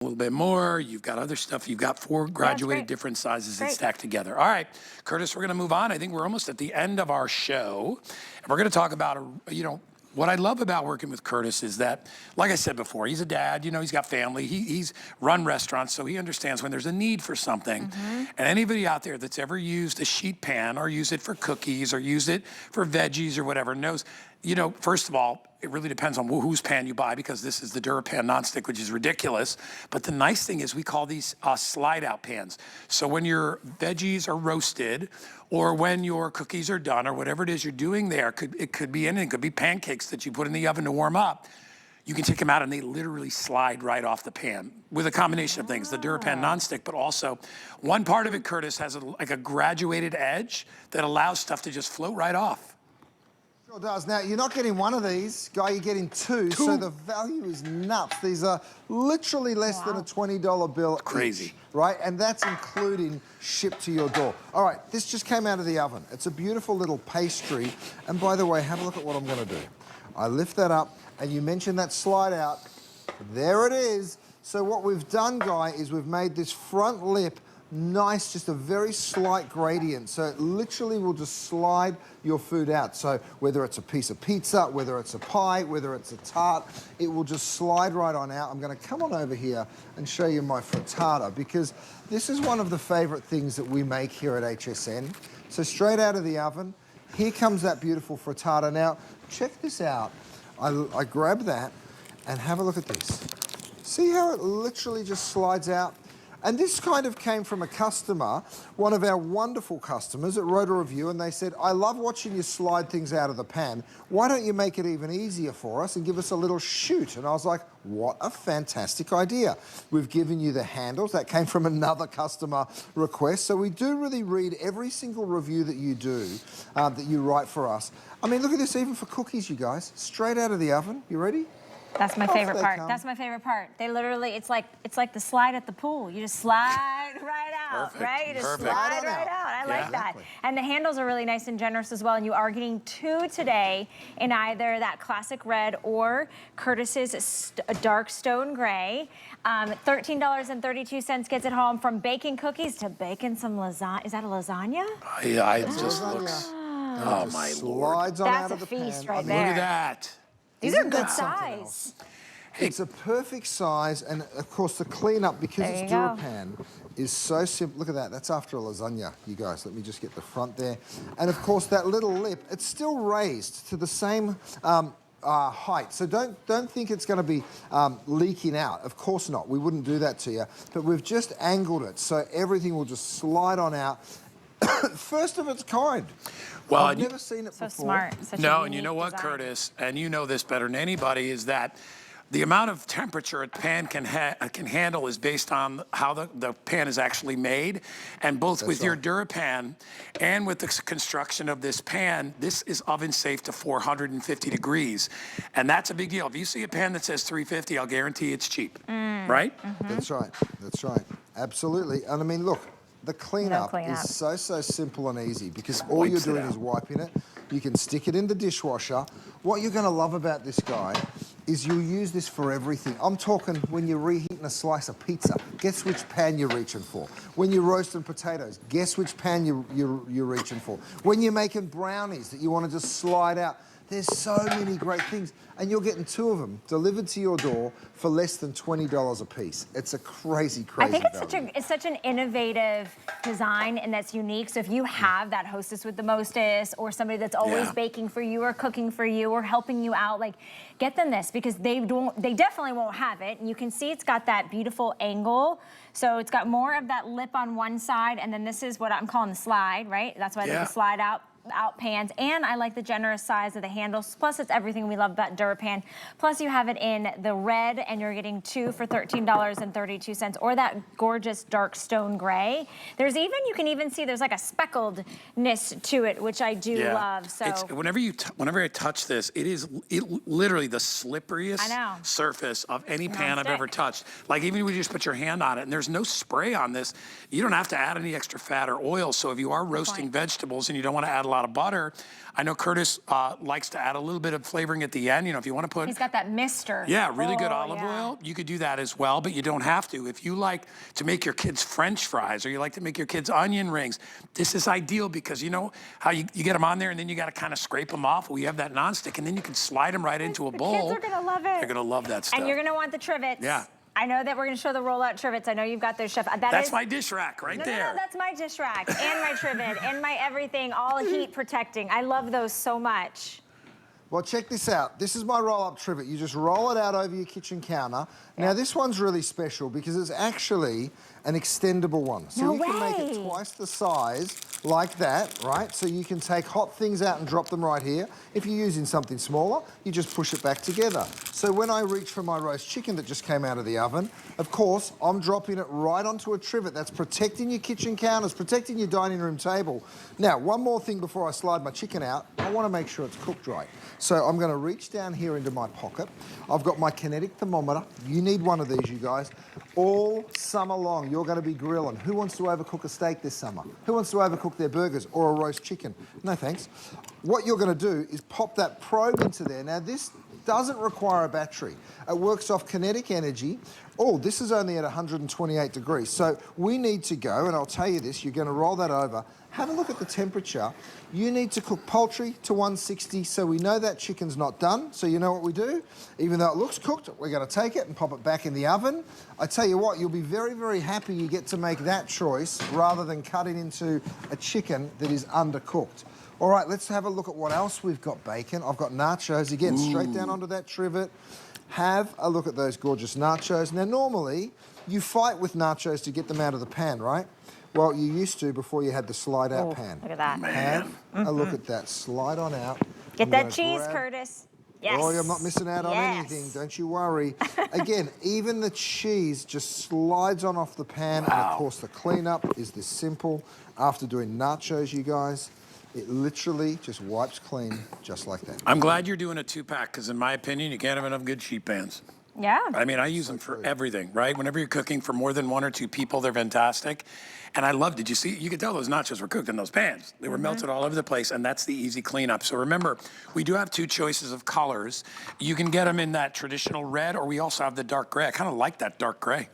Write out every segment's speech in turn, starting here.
a little bit more. You've got other stuff. You've got 4 graduated different sizes that stack together. All right, Curtis, we're going to move on. I think we're almost at the end of our show. And we're going to talk about, what I love about working with Curtis is that, like I said before, he's a dad, he's got family. He's run restaurants, so he understands when there's a need for something. And anybody out there that's ever used a sheet pan or use it for cookies or use it for veggies or whatever knows, first of all, it really depends on whose pan you buy, because this is the DuraPan nonstick, which is ridiculous. But the nice thing is we call these slide-out pans. So when your veggies are roasted or when your cookies are done or whatever it is you're doing there, it could be pancakes that you put in the oven to warm up. You can take them out and they literally slide right off the pan with a combination of things, the DuraPan nonstick, but also one part of it, Curtis, has like a graduated edge that allows stuff to just float right off. Sure does. Now, you're not getting one of these, Guy, you're getting 2, so the value is nuts. These are literally less than a $20 bill Crazy. each, right? And that's including shipped to your door. All right, this just came out of the oven. It's a beautiful little pastry. And by the way, have a look at what I'm going to do. I lift that up, and you mentioned that slide out. There it is. So what we've done, Guy, is we've made this front lip nice, just a very slight gradient. So it literally will just slide your food out. So whether it's a piece of pizza, whether it's a pie, whether it's a tart, it will just slide right on out. I'm going to come on over here and show you my frittata, because this is one of the favorite things that we make here at HSN. So straight out of the oven, here comes that beautiful frittata. Now, check this out. I grab that and have a look at this. See how it literally just slides out? And this kind of came from a customer, one of our wonderful customers that wrote a review, and they said, I love watching you slide things out of the pan. Why don't you make it even easier for us and give us a little shoot? And I was like, what a fantastic idea. We've given you the handles. That came from another customer request. So we do really read every single review that you do, that you write for us. I mean, look at this, even for cookies, you guys. Straight out of the oven. You ready? That's my favorite part. That's my favorite part. They literally, it's like the slide at the pool. You just slide right out, right? You just slide right out. I like that. And the handles are really nice and generous as well. And you are getting 2 today in either that classic red or Curtis's dark stone gray. $13.32 gets it home, from baking cookies to baking some lasagna. Is that a lasagna? Yeah, it just looks, oh my Lord. That's a feast right there. Look at that. These are good size. It's a perfect size, and of course the cleanup, because it's DuraPan, is so simple. Look at that, that's after a lasagna, you guys. Let me just get the front there. And of course that little lip, it's still raised to the same height. So don't think it's gonna be leaking out. Of course not, we wouldn't do that to you. But we've just angled it so everything will just slide on out. First of its kind. Well, I've never seen it before. So smart. No, and you know what, Curtis, and you know this better than anybody, is that the amount of temperature a pan can handle is based on how the pan is actually made. And both with your DuraPan and with the construction of this pan, this is oven safe to 450 degrees. And that's a big deal. If you see a pan that says 350, I'll guarantee it's cheap, right? That's right, that's right. Absolutely. And I mean, look, the cleanup is so simple and easy, because all you're doing is wiping it. You can stick it in the dishwasher. What you're going to love about this, Guy, is you'll use this for everything. I'm talking when you're reheating a slice of pizza, guess which pan you're reaching for? When you're roasting potatoes, guess which pan you're reaching for? When you're making brownies that you want to just slide out, there's so many great things. And you're getting 2 of them delivered to your door for less than $20 a piece. It's a crazy I think value. it's such an innovative design, and that's unique. So if you have that hostess with the mostest, or somebody that's always baking for you or cooking for you or helping you out, like, get them this, because they definitely won't have it. And you can see it's got that beautiful angle. So it's got more of that lip on one side, and then this is what I'm calling the slide, right? That's why they slide out pans. And I like the generous size of the handles. Plus, it's everything we love about DuraPan. Plus, you have it in the red, and you're getting 2 for $13.32, or that gorgeous dark stone gray. There's even, you can even see there's like a speckledness to it, which I do love. So whenever I touch this, it literally the slipperiest surface of any pan I've ever touched. Like, even when you just put your hand on it, and there's no spray on this, you don't have to add any extra fat or oil. So if you are roasting vegetables and you don't want to add a lot of butter. I know Curtis likes to add a little bit of flavoring at the end. You know, if you want to put... He's got that mister. Yeah, really good olive oil. You could do that as well, but you don't have to. If you like to make your kids French fries or you like to make your kids onion rings, this is ideal because you know how you get them on there and then you got to kind of scrape them off. Well, you have that nonstick and then you can slide them right into a bowl. The kids are going to love it. They're going to love that stuff. And you're going to want the trivets. Yeah. I know that we're going to show the rollout trivets. I know you've got those, Chef. That's my dish rack right there. No, that's my dish rack and my trivet and my everything, all heat protecting. I love those so much. Well, check this out. This is my roll-up trivet. You just roll it out over your kitchen counter. Now, this one's really special because it's actually an extendable one. So you can make it twice the size like that, right? So you can take hot things out and drop them right here. If you're using something smaller, you just push it back together. So when I reach for my roast chicken that just came out of the oven, of course, I'm dropping it right onto a trivet. That's protecting your kitchen counters, protecting your dining room table. Now, one more thing before I slide my chicken out. I want to make sure it's cooked right. So I'm going to reach down here into my pocket. I've got my kinetic thermometer. You need one of these, you guys. All summer long, you're going to be grilling. Who wants to overcook a steak this summer? Who wants to overcook their burgers or a roast chicken? No thanks. What you're going to do is pop that probe into there. Now, this doesn't require a battery. It works off kinetic energy. Oh, this is only at 128 degrees. So we need to go, and I'll tell you this, you're going to roll that over. Have a look at the temperature. You need to cook poultry to 160, so we know that chicken's not done. So you know what we do? Even though it looks cooked, we're going to take it and pop it back in the oven. I tell you what, you'll be very, very happy you get to make that choice rather than cutting into a chicken that is undercooked. All right, let's have a look at what else we've got, Bacon. I've got nachos, again, straight down onto that trivet. Have a look at those gorgeous nachos. Now, normally, you fight with nachos to get them out of the pan, right? Well, you used to before you had the slide-out pan. Look at that. Man. Have a look at that. Slide on out. Get that cheese, Curtis. Yes. Oh, I'm not missing out on anything. Don't you worry. Again, even the cheese just slides on off the pan. And, of course, the cleanup is this simple. After doing nachos, you guys, it literally just wipes clean just like that. I'm glad you're doing a 2-pack because in my opinion, you can't have enough good sheet pans. Yeah. I mean, I use them for everything, right? Whenever you're cooking for more than 1 or 2 people, they're fantastic. And I love, did you see, you could tell those nachos were cooked in those pans. They were melted all over the place, and that's the easy cleanup. So remember, we do have 2 choices of colors. You can get them in that traditional red, or we also have the dark gray. I kind of like that dark gray.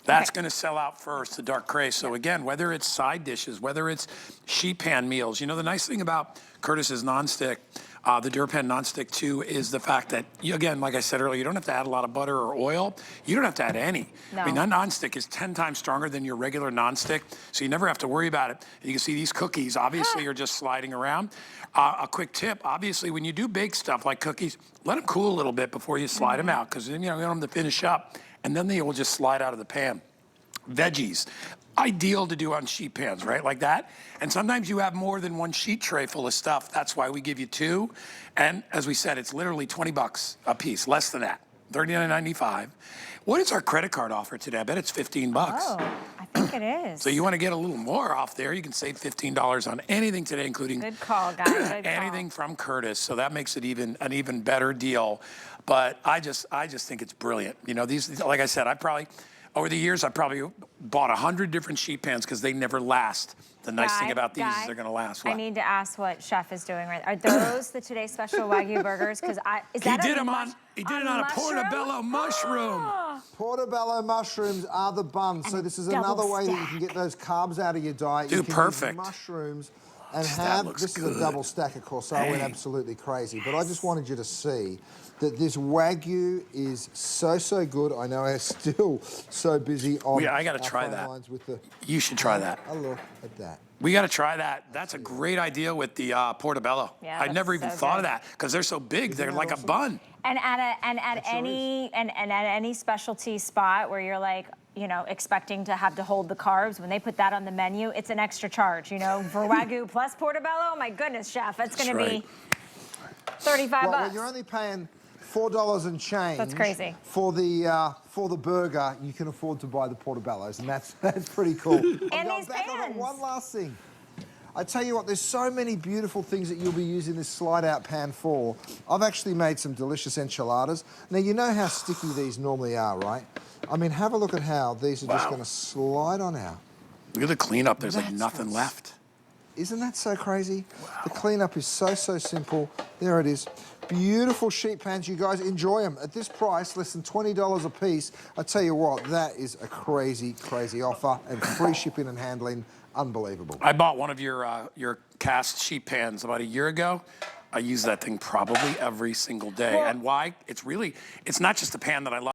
That's going to sell out first, the dark gray. So again, whether it's side dishes, whether it's sheet pan meals, you know, the nice thing about Curtis's nonstick, the DuraPan nonstick too, is the fact that, again, like I said earlier, you don't have to add a lot of butter or oil. You don't have to add any. No. I mean, that nonstick is 10 times stronger than your regular nonstick, so you never have to worry about it. And you can see these cookies, obviously, are just sliding around. A quick tip, obviously, when you do bake stuff like cookies, let them cool a little bit before you slide them out, because then you want them to finish up, and then they will just slide out of the pan. Veggies, ideal to do on sheet pans, right, like that. And sometimes you have more than 1 sheet tray full of stuff. That's why we give you 2. And as we said, it's literally 20 bucks a piece, less than that, $39.95. What is our credit card offer today? I bet it's 15 bucks. Oh, I think it is. So you want to get a little more off there, you can save $15 on anything today, including Good call, guys. Good anything from Curtis. So that makes it an even better deal. But I just think it's brilliant. You know, these, like I said, over the years, I probably bought 100 different sheet pans because they never last. The nice thing about these is they're going to last. What? I need to ask what Chef is doing right. Are those the Today Special Wagyu burgers? Because he did it on a portobello mushroom. Portobello mushrooms are the buns. So this is another way that you can get those carbs out of your diet. Dude, you can perfect. Use mushrooms and this is a double stack, of course. So I went absolutely crazy. But I just wanted you to see that this Wagyu is so good. I know I'm still so busy on I got to try that. You should try that. A look at that. We got to try that. That's a great idea with the portobello. Yeah, I never even thought of that because they're so big. They're like awesome? A bun. And at any specialty spot where you're like, you know, expecting to have to hold the carbs, when they put that on the menu, it's an extra charge. You know, for Wagyu plus portobello. My goodness, Chef, that's going to be 35 bucks. When you're only paying $4 and change. That's crazy. For the burger, you can afford to buy the portobellos, and that's pretty cool. And these pans. One last thing. I tell you what, there's so many beautiful things that you'll be using this slide-out pan for. I've actually made some delicious enchiladas. Now, you know how sticky these normally are, right? I mean, have a look at how these are just going to slide on out. Look at the cleanup. There's like nothing left. Isn't that so crazy? Wow. The cleanup is so simple. There it is. Beautiful sheet pans. You guys enjoy them. At this price, less than $20 a piece. I tell you what, that is a crazy offer, and free shipping and handling. Unbelievable. I bought one of your cast sheet pans about a year ago. I use that thing probably every single day. Well, and why? It's not just a pan that I love.